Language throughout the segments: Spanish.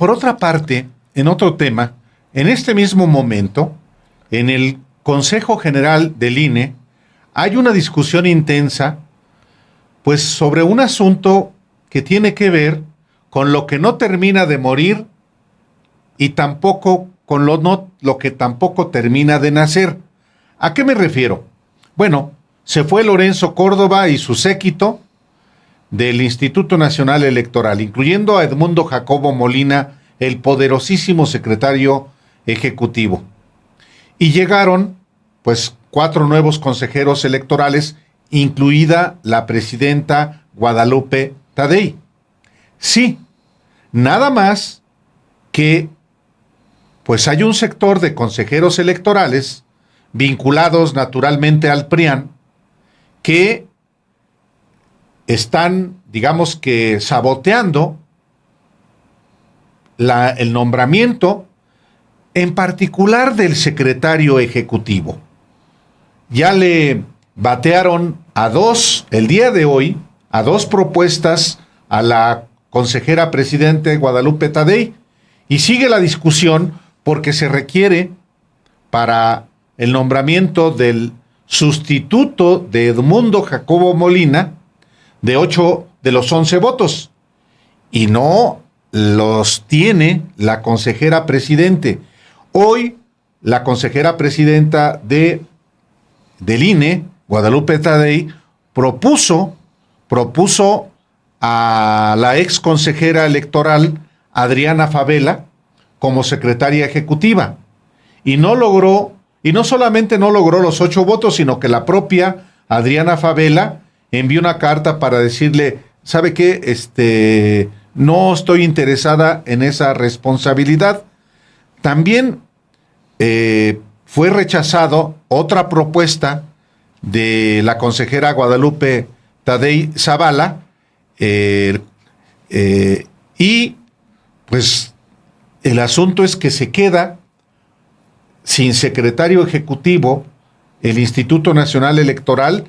por otra parte, en otro tema, en este mismo momento, en el Consejo General del INE, hay una discusión intensa, pues sobre un asunto que tiene que ver con lo que no termina de morir y tampoco con lo que tampoco termina de nacer. ¿A qué me refiero? Bueno, se fue Lorenzo Córdoba y su séquito del Instituto Nacional Electoral, incluyendo a Edmundo Jacobo Molina, el poderosísimo secretario ejecutivo. Y llegaron, pues, 4 nuevos consejeros electorales, incluida la presidenta Guadalupe Tadei. Sí, nada más que, pues hay un sector de consejeros electorales vinculados naturalmente al PRIAN que están, digamos que, saboteando el nombramiento, en particular del secretario ejecutivo. Ya le batearon el día de hoy, a 2 propuestas a la consejera presidente Guadalupe Tadei, y sigue la discusión porque se requiere para el nombramiento del sustituto de Edmundo Jacobo Molina de 8 de los 11 votos, y no los tiene la consejera presidente. Hoy la consejera presidenta del INE, Guadalupe Tadei, propuso a la ex consejera electoral Adriana Fabela como secretaria ejecutiva, y no solamente no logró los 8 votos, sino que la propia Adriana Fabela envió una carta para decirle, ¿sabe qué? No estoy interesada en esa responsabilidad. También fue rechazado otra propuesta de la consejera Guadalupe Tadei Zavala, y pues el asunto es que se queda sin secretario ejecutivo el Instituto Nacional Electoral,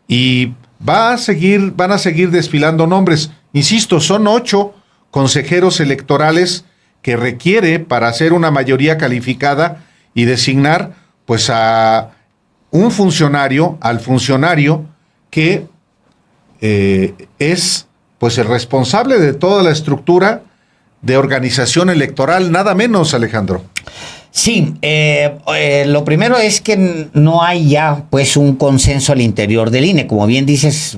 y van a seguir desfilando nombres. Insisto, son 8 consejeros electorales que requiere para hacer una mayoría calificada y designar, pues, a un funcionario, al funcionario que es, pues, el responsable de toda la estructura de organización electoral, nada menos, Alejandro. Sí, lo primero es que no hay ya, pues, un consenso al interior del INE. Como bien dices,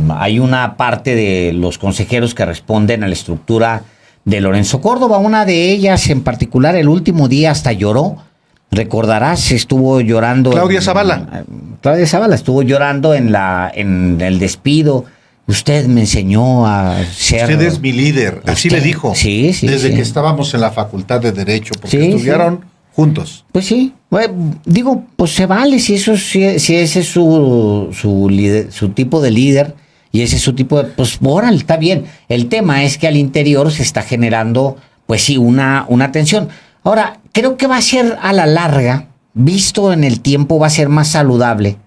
hay una parte de los consejeros que responden a la estructura de Lorenzo Córdoba. Una de ellas en particular, el último día hasta lloró. Recordarás, estuvo llorando. Claudia Zavala. Claudia Zavala estuvo llorando en el despido. Usted me enseñó a ser... Usted es mi líder, así le dijo. Sí, sí. Desde sí. que estábamos en la Facultad de Derecho, porque estudiaron juntos. Pues sí. Bueno, digo, pues se vale si ese es su tipo de líder y ese es su tipo de... Pues, órale, está bien. El tema es que al interior se está generando, pues sí, una tensión. Ahora, creo que va a ser a la larga, visto en el tiempo, va a ser más saludable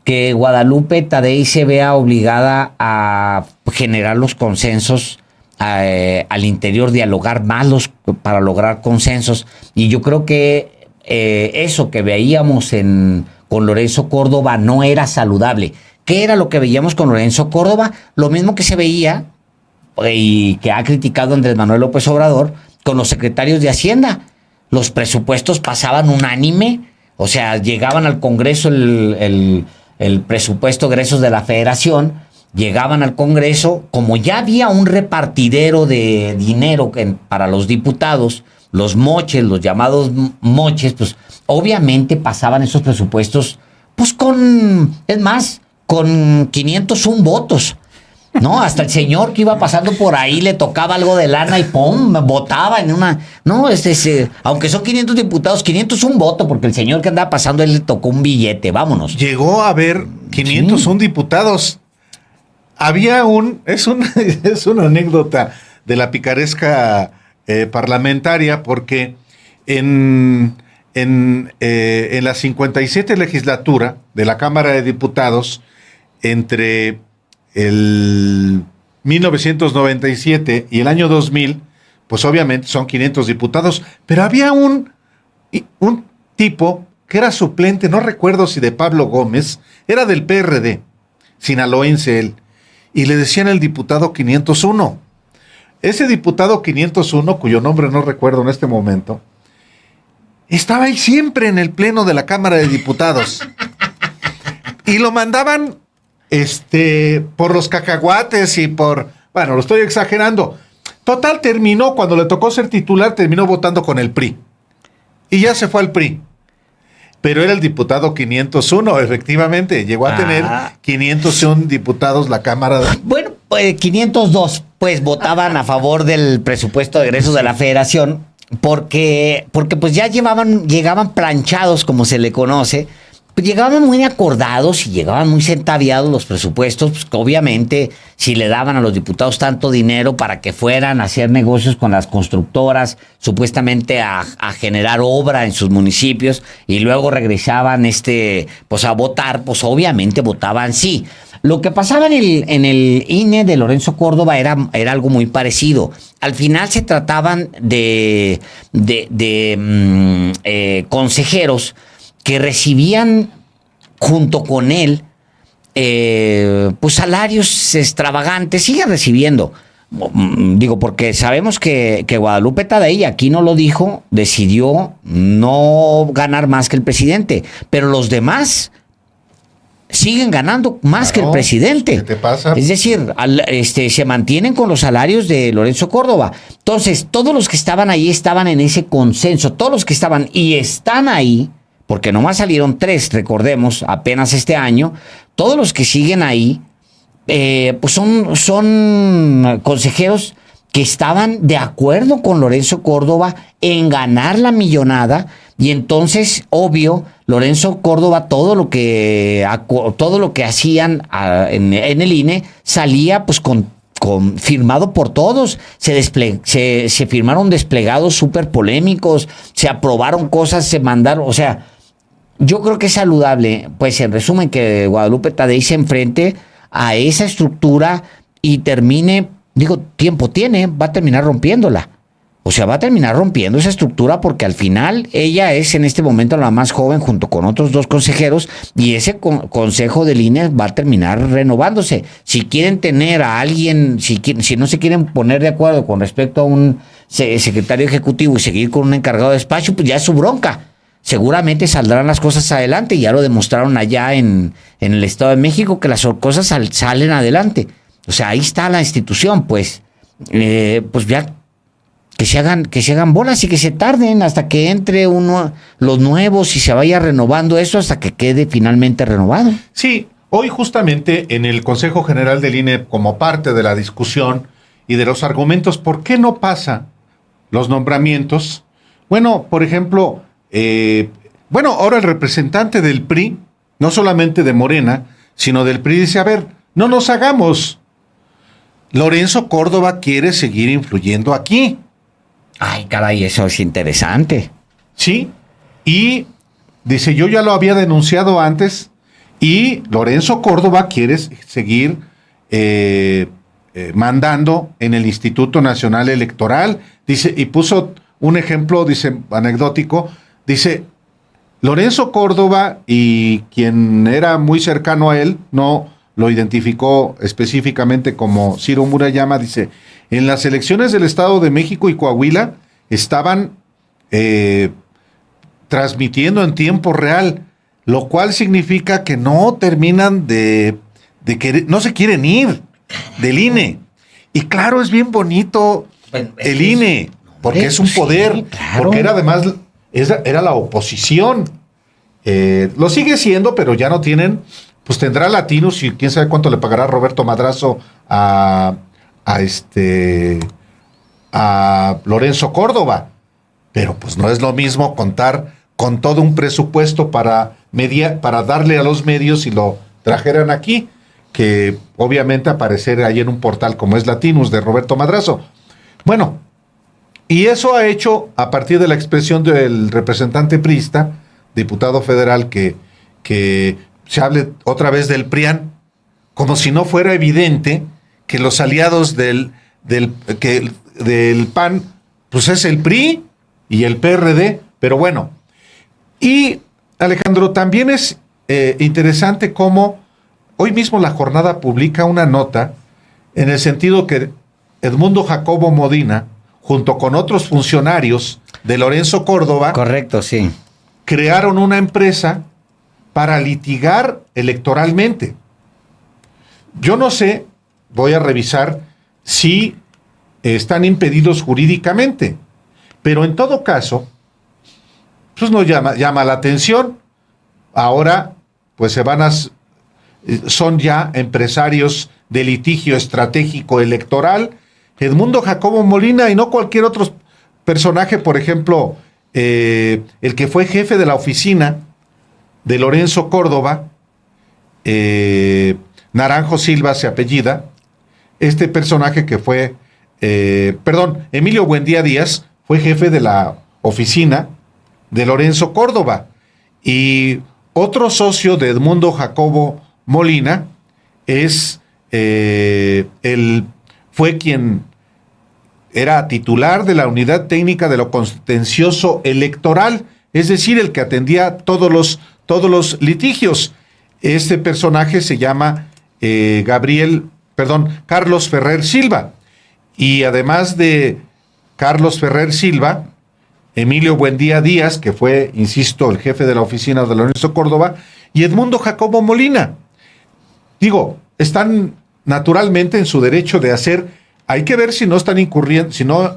que Guadalupe Tadei se vea obligada a generar los consensos al interior, dialogar más para lograr consensos. Y yo creo que eso que veíamos con Lorenzo Córdoba no era saludable. ¿Qué era lo que veíamos con Lorenzo Córdoba? Lo mismo que se veía y que ha criticado Andrés Manuel López Obrador con los secretarios de Hacienda. Los presupuestos pasaban unánime, o sea, llegaban al Congreso el presupuesto de egresos de la Federación, llegaban al Congreso, como ya había un repartidero de dinero para los diputados, los moches, los llamados moches, pues obviamente pasaban esos presupuestos, pues con 501 votos. No, hasta el señor que iba pasando por ahí le tocaba algo de lana y ¡pum! Votaba en una... No, aunque son 500 diputados, 501 voto, porque el señor que andaba pasando, él le tocó un billete, vámonos. Llegó a haber 501 diputados. Había es una anécdota de la picaresca parlamentaria, porque en la 57 legislatura de la Cámara de Diputados, entre el 1997 y el año 2000, pues obviamente son 500 diputados, pero había un tipo que era suplente, no recuerdo si de Pablo Gómez, era del PRD, sinaloense él, y le decían el diputado 501. Ese diputado 501, cuyo nombre no recuerdo en este momento, estaba ahí siempre en el pleno de la Cámara de Diputados. Y lo mandaban por los cacahuates y bueno, lo estoy exagerando. Total, cuando le tocó ser titular, terminó votando con el PRI. Y ya se fue al PRI. Pero era el diputado 501, efectivamente. Llegó a tener 501 diputados la Cámara. Bueno, 502, pues votaban a favor del presupuesto de egresos de la Federación, porque pues ya llegaban planchados, como se le conoce. Pues llegaban muy acordados y llegaban muy centaviados los presupuestos, pues que obviamente si le daban a los diputados tanto dinero para que fueran a hacer negocios con las constructoras, supuestamente a generar obra en sus municipios, y luego regresaban pues a votar, pues obviamente votaban sí. Lo que pasaba en el INE de Lorenzo Córdoba era algo muy parecido. Al final se trataban de consejeros que recibían junto con él pues salarios extravagantes, siguen recibiendo. Digo, porque sabemos que Guadalupe Tadei, aquí no lo dijo, decidió no ganar más que el presidente, pero los demás siguen ganando más que el presidente. ¿Qué te pasa? Es decir, se mantienen con los salarios de Lorenzo Córdoba. Entonces, todos los que estaban ahí estaban en ese consenso, todos los que estaban y están ahí, porque nomás salieron 3, recordemos, apenas este año. Todos los que siguen ahí, pues son consejeros que estaban de acuerdo con Lorenzo Córdoba en ganar la millonada, y entonces, obvio, Lorenzo Córdoba, todo lo que hacían en el INE salía pues firmado por todos. Se firmaron desplegados súper polémicos, se aprobaron cosas, se mandaron, o sea, yo creo que es saludable, pues en resumen, que Guadalupe Tadei se enfrente a esa estructura y termine, tiempo tiene, va a terminar rompiéndola. O sea, va a terminar rompiendo esa estructura, porque al final ella es en este momento la más joven junto con otros 2 consejeros, y ese consejo del INE va a terminar renovándose. Si quieren tener a alguien, si no se quieren poner de acuerdo con respecto a un secretario ejecutivo y seguir con un encargado de despacho, pues ya es su bronca. Seguramente saldrán las cosas adelante, y ya lo demostraron allá en el Estado de México, que las cosas salen adelante. O sea, ahí está la institución, pues ya que se hagan bolas y que se tarden hasta que entre los nuevos y se vaya renovando eso hasta que quede finalmente renovado. Sí, hoy justamente en el Consejo General del INE, como parte de la discusión y de los argumentos, ¿por qué no pasa los nombramientos? Bueno, por ejemplo, ahora el representante del PRI, no solamente de Morena, sino del PRI, dice, a ver, no nos hagamos. Lorenzo Córdoba quiere seguir influyendo aquí. Ay, caray, eso es interesante. Sí, y dice, yo ya lo había denunciado antes, y Lorenzo Córdoba quiere seguir mandando en el Instituto Nacional Electoral. Dice, y puso un ejemplo, dice, anecdótico, dice, Lorenzo Córdoba, y quien era muy cercano a él, no lo identificó específicamente como Ciro Murayama, dice, en las elecciones del Estado de México y Coahuila estaban transmitiendo en tiempo real, lo cual significa que no terminan de querer, no se quieren ir del INE. Y claro, es bien bonito el INE, porque es un poder, sí, claro. Porque era además, era la oposición. Lo sigue siendo, pero ya no tienen, pues tendrá latinos y quién sabe cuánto le pagará Roberto Madrazo a Lorenzo Córdoba, pero pues no es lo mismo contar con todo un presupuesto para darle a los medios y lo trajeran aquí, que obviamente aparecer ahí en un portal como es Latinus de Roberto Madrazo. Bueno, y eso ha hecho, a partir de la expresión del representante priista, diputado federal, que se hable otra vez del PRIAN, como si no fuera evidente que los aliados del PAN pues es el PRI y el PRD, pero bueno. Y Alejandro, también es interesante cómo hoy mismo La Jornada publica una nota en el sentido que Edmundo Jacobo Molina, junto con otros funcionarios de Lorenzo Córdoba, correcto, sí, crearon una empresa para litigar electoralmente. Yo no sé, voy a revisar si están impedidos jurídicamente, pero en todo caso, pues nos llama la atención. Ahora, pues son ya empresarios de litigio estratégico electoral, Edmundo Jacobo Molina y no cualquier otro personaje, por ejemplo, el que fue jefe de la oficina de Lorenzo Córdoba, Naranjo Silva se apellida, este personaje que fue, Emilio Buendía Díaz fue jefe de la oficina de Lorenzo Córdoba, y otro socio de Edmundo Jacobo Molina fue quien era titular de la Unidad Técnica de lo Contencioso Electoral, es decir, el que atendía todos los litigios. Este personaje se llama Carlos Ferrer Silva. Y además de Carlos Ferrer Silva, Emilio Buendía Díaz, que fue, insisto, el jefe de la oficina de Lorenzo Córdoba, y Edmundo Jacobo Molina. Digo, están naturalmente en su derecho de hacer. Hay que ver si no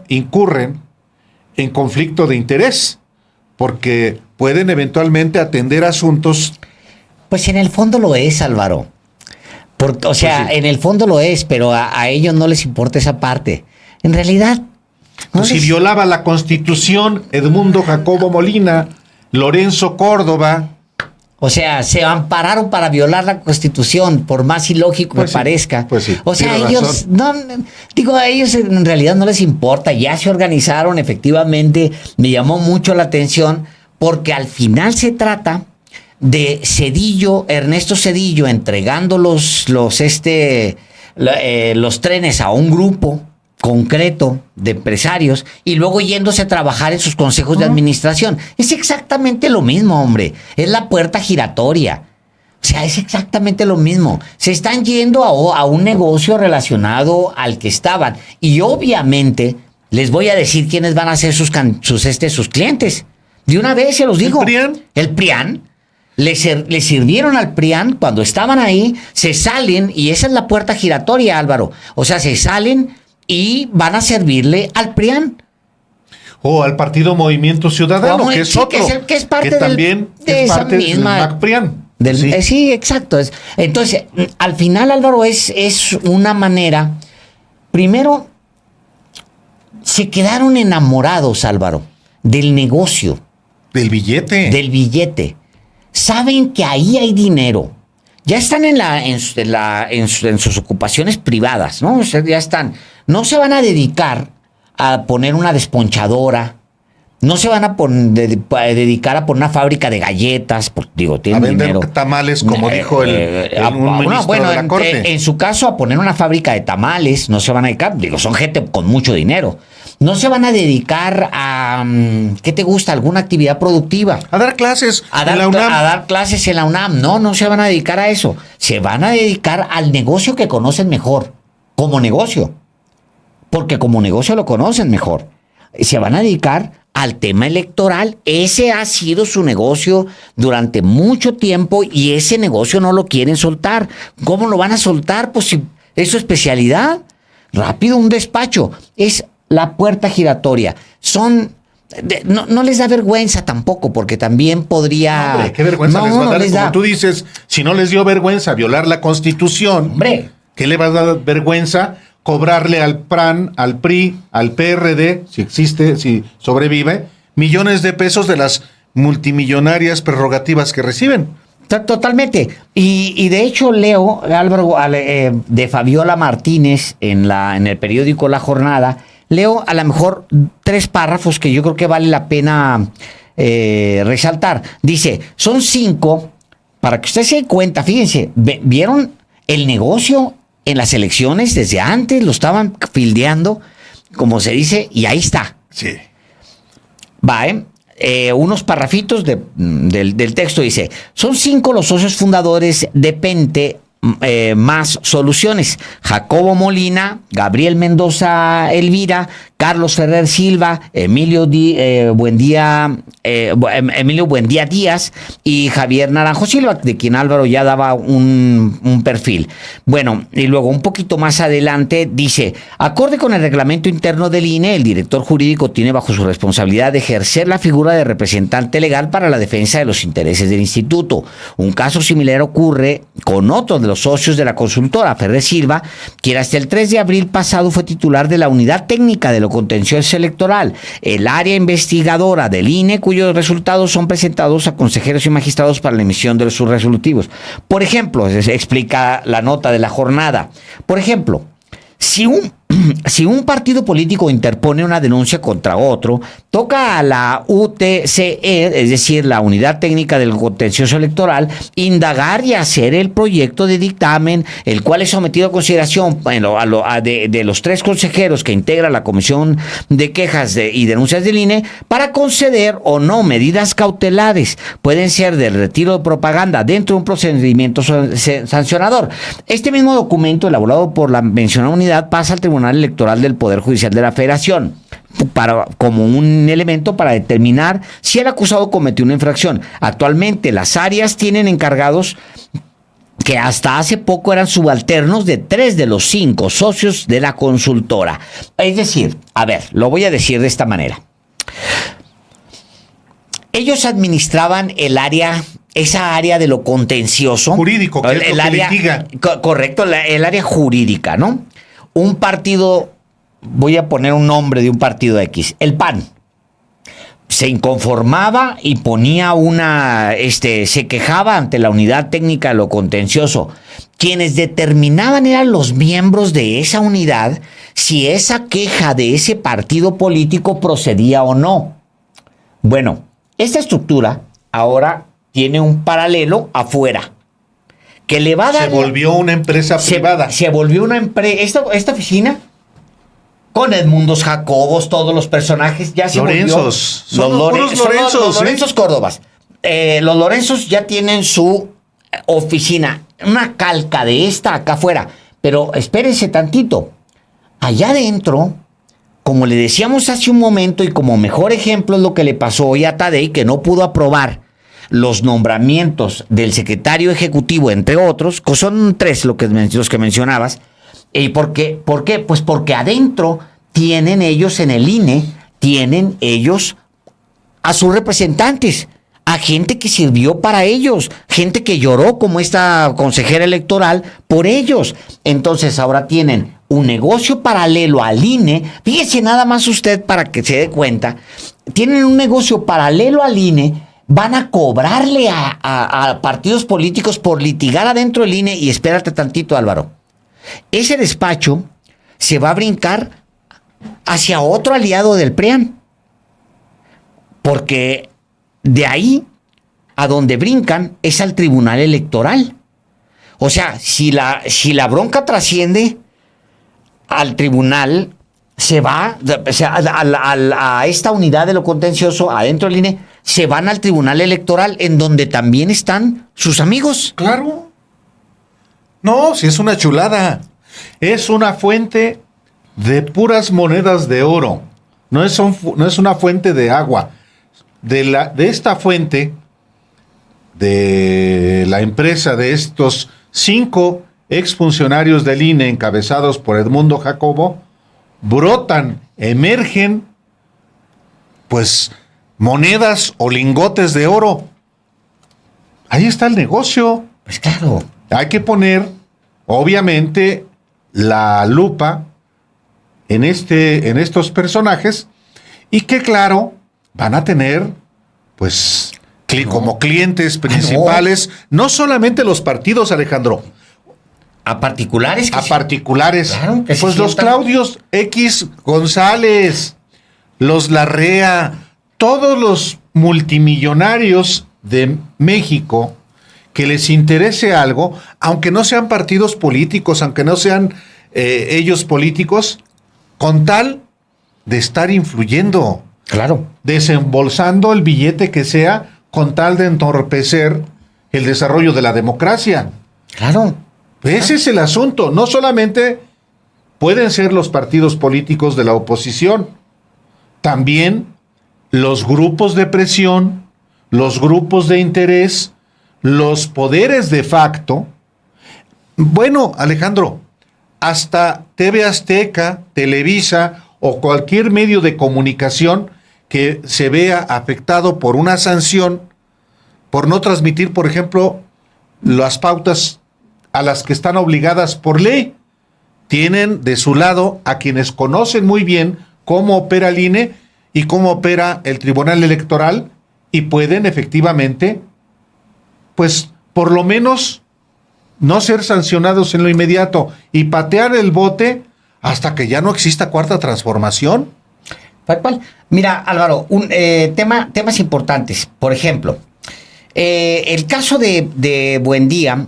incurren en conflicto de interés, porque pueden eventualmente atender asuntos. Pues en el fondo lo es, Álvaro. Pues sí. En el fondo lo es, pero a ellos no les importa esa parte. En realidad, si violaba la Constitución, Edmundo Jacobo Molina, Lorenzo Córdoba. O sea, se ampararon para violar la Constitución, por más ilógico Pues que sí, parezca. pues sí, o sea, tiene ellos, a ellos en realidad no les importa, ya se organizaron, efectivamente, me llamó mucho la atención, porque al final se trata de Ernesto Zedillo, entregando los trenes a un grupo concreto de empresarios y luego yéndose a trabajar en sus consejos de administración. Es exactamente lo mismo, hombre. Es la puerta giratoria. O sea, es exactamente lo mismo. Se están yendo a un negocio relacionado al que estaban. Y obviamente les voy a decir quiénes van a ser sus clientes. De una vez se los digo. ¿El PRIAN? Le sirvieron al PRIAN cuando estaban ahí, se salen, y esa es la puerta giratoria, Álvaro. O sea, se salen y van a servirle al PRIAN. O al Partido Movimiento Ciudadano, que es sí, otro. Que es parte que también de es esa parte misma, del MAC-PRIAN. Sí. Sí, exacto. Entonces, al final, Álvaro, es una manera. Primero, se quedaron enamorados, Álvaro, del negocio. Del billete. Del billete. Saben que ahí hay dinero. Ya están en sus ocupaciones privadas, ¿no? O sea, ya están. No se van a dedicar a poner una desponchadora. No se van a dedicar a poner una fábrica de galletas. Tienen a vender dinero. Tamales, como dijo un ministro de la Corte. En su caso, a poner una fábrica de tamales, no se van a dedicar. Son gente con mucho dinero. No se van a dedicar a, ¿qué te gusta? ¿Alguna actividad productiva? A dar clases en la UNAM. A dar clases en la UNAM. No se van a dedicar a eso. Se van a dedicar al negocio que conocen mejor. Como negocio. Porque como negocio lo conocen mejor. Se van a dedicar al tema electoral. Ese ha sido su negocio durante mucho tiempo y ese negocio no lo quieren soltar. ¿Cómo lo van a soltar? Pues si es su especialidad. Rápido, un despacho. Es la puerta giratoria. No les da vergüenza tampoco, porque también podría. Hombre, qué vergüenza les va a dar. Como tú dices, si no les dio vergüenza violar la Constitución, hombre, ¿qué le va a dar vergüenza cobrarle al PRAN, al PRI, al PRD, si existe, si sobrevive, millones de pesos de las multimillonarias prerrogativas que reciben? Totalmente. Y de hecho leo, Álvaro, de Fabiola Martínez en el periódico La Jornada, leo a lo mejor 3 párrafos que yo creo que vale la pena resaltar. Dice, son 5, para que usted se dé cuenta, fíjense, ¿vieron el negocio en las elecciones? Desde antes lo estaban fildeando, como se dice, y ahí está. Sí. Va, unos parrafitos del texto dice, son 5 los socios fundadores de Pente más Soluciones: Jacobo Molina, Gabriel Mendoza Elvira, Carlos Ferrer Silva, Emilio Buendía Díaz y Javier Naranjo Silva, de quien Álvaro ya daba un perfil. Bueno, y luego un poquito más adelante dice, acorde con el reglamento interno del INE, el director jurídico tiene bajo su responsabilidad de ejercer la figura de representante legal para la defensa de los intereses del instituto. Un caso similar ocurre con otro de los socios de la consultora, Ferrer Silva, quien hasta el 3 de abril pasado fue titular de la unidad técnica de lo contencioso electoral, el área investigadora del INE, cuyos resultados son presentados a consejeros y magistrados para la emisión de sus resolutivos. Por ejemplo, se explica la nota de la jornada. Por ejemplo, si un partido político interpone una denuncia contra otro, toca a la UTCE, es decir, la Unidad Técnica del Contencioso Electoral, indagar y hacer el proyecto de dictamen, el cual es sometido a consideración de los 3 consejeros que integran la Comisión de Quejas y Denuncias del INE para conceder o no medidas cautelares. Pueden ser del retiro de propaganda dentro de un procedimiento sancionador. Este mismo documento, elaborado por la mencionada unidad, pasa al Tribunal Electoral del Poder Judicial de la Federación como un elemento para determinar si el acusado cometió una infracción. Actualmente las áreas tienen encargados que hasta hace poco eran subalternos de 3 de los 5 socios de la consultora. Es decir, a ver, lo voy a decir de esta manera. Ellos administraban esa área de lo contencioso. Jurídico, que es el lo que área, litiga. Correcto, el área jurídica, ¿no? Un partido, voy a poner un nombre de un partido X, el PAN, se inconformaba y ponía se quejaba ante la unidad técnica de lo contencioso. Quienes determinaban eran los miembros de esa unidad si esa queja de ese partido político procedía o no. Bueno, esta estructura ahora tiene un paralelo afuera, que le va a dar... Se volvió una empresa privada. Se volvió una empresa... Esta oficina, con Edmundos Jacobos, todos los personajes, ya se Lorenzos. volvió... Los Lorenzos Córdobas. Los Lorenzos ya tienen su oficina, una calca de esta acá afuera. Pero espérense tantito. Allá adentro, como le decíamos hace un momento, y como mejor ejemplo es lo que le pasó hoy a Tadei, que no pudo aprobar los nombramientos del secretario ejecutivo, entre otros, que son 3 los que mencionabas. ¿Y por qué? Pues porque adentro tienen ellos en el INE, tienen ellos a sus representantes, a gente que sirvió para ellos, gente que lloró como esta consejera electoral por ellos. Entonces ahora tienen un negocio paralelo al INE. Fíjese nada más usted para que se dé cuenta. Tienen un negocio paralelo al INE. Van a cobrarle a partidos políticos por litigar adentro del INE. Y espérate tantito, Álvaro. Ese despacho se va a brincar hacia otro aliado del PRIAN. Porque de ahí a donde brincan es al Tribunal Electoral. O sea, si la bronca trasciende al tribunal, se va a esta unidad de lo contencioso adentro del INE, se van al Tribunal Electoral, en donde también están sus amigos. Claro. No, si es una chulada. Es una fuente de puras monedas de oro. No es una fuente de agua. De esta fuente, de la empresa de estos 5 exfuncionarios del INE encabezados por Edmundo Jacobo, brotan, emergen, pues, monedas o lingotes de oro. Ahí está el negocio. Pues claro. Hay que poner, obviamente, la lupa en estos personajes, y que, claro, van a tener, pues, como clientes principales, no solamente los partidos, Alejandro. A particulares. A particulares. Claro, que pues los Claudios X González, los Larrea, todos los multimillonarios de México que les interese algo, aunque no sean partidos políticos, aunque no sean ellos políticos, con tal de estar influyendo, Claro. desembolsando el billete que sea con tal de entorpecer el desarrollo de la democracia. Claro. Ese es el asunto. No solamente pueden ser los partidos políticos de la oposición, también los grupos de presión, los grupos de interés, los poderes de facto. Bueno, Alejandro, hasta TV Azteca, Televisa o cualquier medio de comunicación que se vea afectado por una sanción por no transmitir, por ejemplo, las pautas a las que están obligadas por ley, tienen de su lado a quienes conocen muy bien cómo opera el INE y cómo opera el Tribunal Electoral, y pueden efectivamente, pues, por lo menos no ser sancionados en lo inmediato y patear el bote hasta que ya no exista cuarta transformación. Tal cual. Mira, Álvaro, temas importantes. Por ejemplo, el caso de Buendía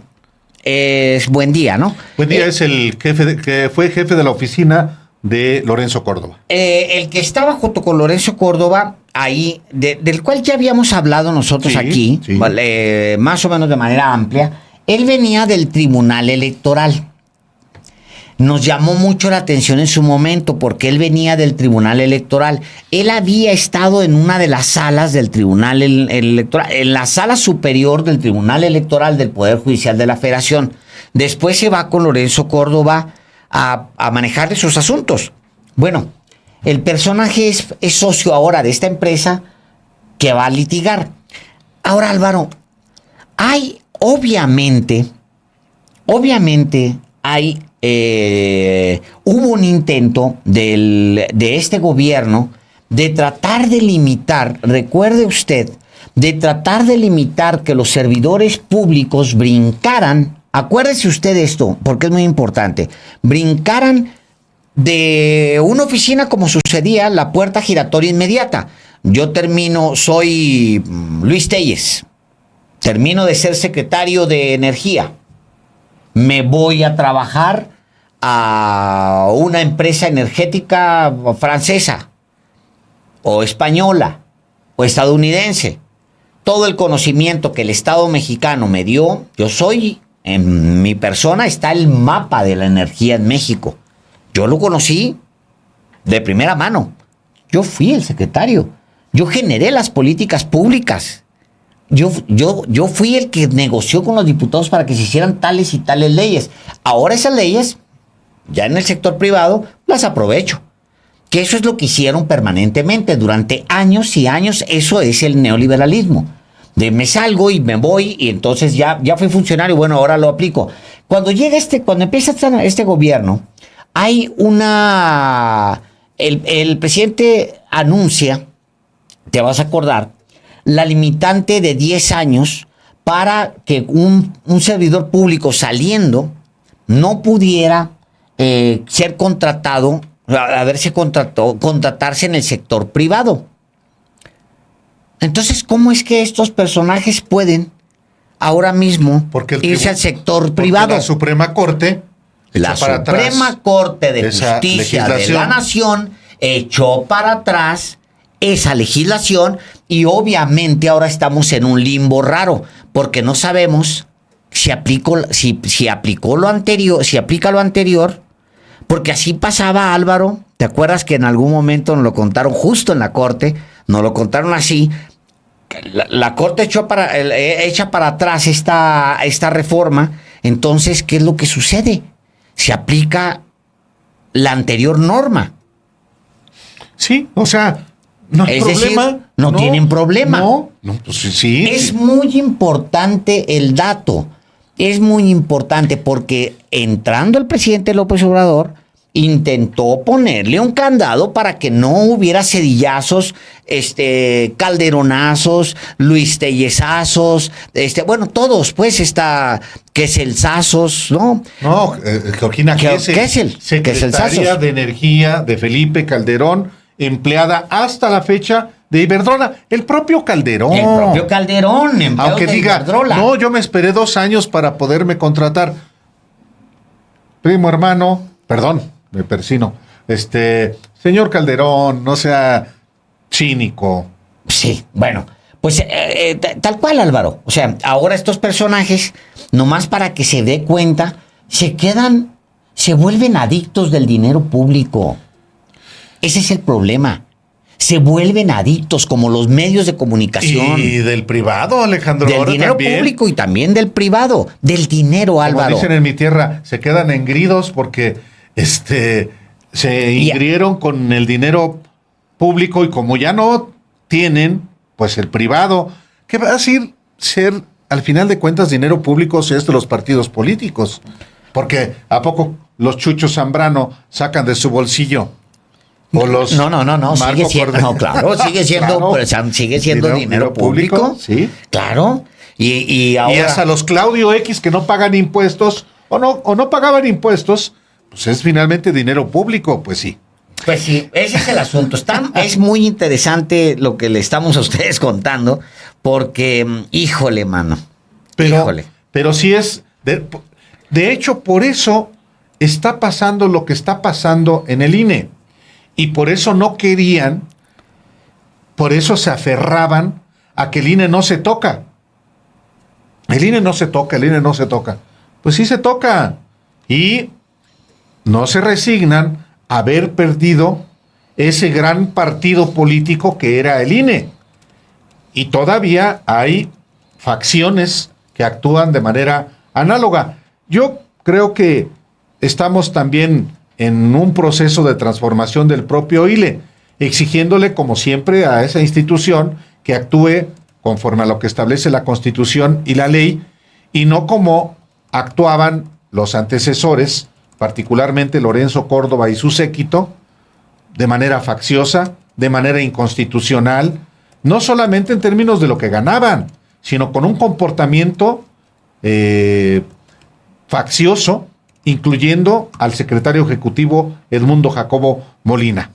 es Buendía, ¿no? Buendía es el jefe, que fue jefe de la oficina de Lorenzo Córdoba. El que estaba junto con Lorenzo Córdoba ahí, del cual ya habíamos hablado nosotros aquí, sí. más o menos de manera amplia. Él venía del Tribunal Electoral. Nos llamó mucho la atención en su momento porque él venía del Tribunal Electoral. Él había estado en una de las salas del Tribunal Electoral, en la sala superior del Tribunal Electoral del Poder Judicial de la Federación. Después se va con Lorenzo Córdoba a manejar sus asuntos. Bueno, el personaje es socio ahora de esta empresa que va a litigar. Ahora, Álvaro, hay obviamente hay hubo un intento de este gobierno de tratar de limitar, recuerde usted, de tratar de limitar que los servidores públicos brincaran, acuérdese usted de esto, porque es muy importante, brincaran de una oficina como sucedía la puerta giratoria inmediata. Yo soy Luis Telles, termino de ser secretario de Energía. Me voy a trabajar a una empresa energética francesa o española o estadounidense. Todo el conocimiento que el Estado mexicano me dio, en mi persona está el mapa de la energía en México. Yo lo conocí de primera mano. Yo fui el secretario. Yo generé las políticas públicas. Yo fui el que negoció con los diputados para que se hicieran tales y tales leyes. Ahora esas leyes, ya en el sector privado, las aprovecho. Que eso es lo que hicieron permanentemente. Durante años y años, eso es el neoliberalismo. Me salgo y me voy y entonces ya fui funcionario, bueno, ahora lo aplico. Cuando empieza este gobierno, hay el presidente anuncia, te vas a acordar, la limitante de 10 años para que un servidor público saliendo no pudiera ser contratado, contratarse en el sector privado. Entonces, ¿cómo es que estos personajes pueden ahora mismo irse al sector privado? La Suprema Corte, la Suprema Corte de Justicia de la Nación echó para atrás esa legislación y obviamente ahora estamos en un limbo raro porque no sabemos si aplicó lo anterior, si aplica lo anterior, porque así pasaba, Álvaro. ¿Te acuerdas que en algún momento nos lo contaron justo en la Corte? Nos lo contaron así. La Corte echa para atrás esta reforma. Entonces, ¿qué es lo que sucede? Se aplica la anterior norma. Sí, o sea, no hay problema. Decir, no tienen problema. No, pues sí. Es muy importante el dato. Es muy importante porque entrando el presidente López Obrador intentó ponerle un candado para que no hubiera cedillazos, calderonazos, Luis Tellezazos, todos, pues, Queselzazos, ¿no? No, Georgina Kessel, secretaria de Energía de Felipe Calderón, empleada hasta la fecha de Iberdrola. El propio Calderón. Aunque diga, Iberdrola. No, yo me esperé 2 años para poderme contratar. Primo hermano, perdón, me persino. Señor Calderón, no sea cínico. Sí, bueno, pues tal cual, Álvaro. O sea, ahora estos personajes, nomás para que se dé cuenta, se vuelven adictos del dinero público. Ese es el problema. Se vuelven adictos como los medios de comunicación. Y del privado, Alejandro. Del dinero también. público y también del privado. Del dinero, Álvaro. Como dicen en mi tierra, se quedan engridos porque se ingrieron con el dinero público y como ya no tienen, pues el privado, ¿qué va a ser al final de cuentas dinero público si es de los partidos políticos? Porque ¿a poco los Chucho Zambrano sacan de su bolsillo? O los No, Marco sigue siendo, Cordero. claro, sigue siendo, Claro. pues, sigue siendo dinero público. Sí. Claro. Y ahora. Y hasta los Claudio X que no pagan impuestos o no pagaban impuestos, pues es finalmente dinero público, pues sí. Pues sí, ese es el asunto. Es muy interesante lo que le estamos a ustedes contando, porque, híjole, mano. Pero sí es. De hecho, por eso está pasando lo que está pasando en el INE. Y por eso no querían, por eso se aferraban a que el INE no se toca. El INE no se toca, el INE no se toca. Pues sí se toca. Y no se resignan a haber perdido ese gran partido político que era el INE. Y todavía hay facciones que actúan de manera análoga. Yo creo que estamos también en un proceso de transformación del propio INE, exigiéndole, como siempre, a esa institución que actúe conforme a lo que establece la Constitución y la ley, y no como actuaban los antecesores, particularmente Lorenzo Córdoba y su séquito, de manera facciosa, de manera inconstitucional, no solamente en términos de lo que ganaban, sino con un comportamiento faccioso, incluyendo al secretario ejecutivo Edmundo Jacobo Molina.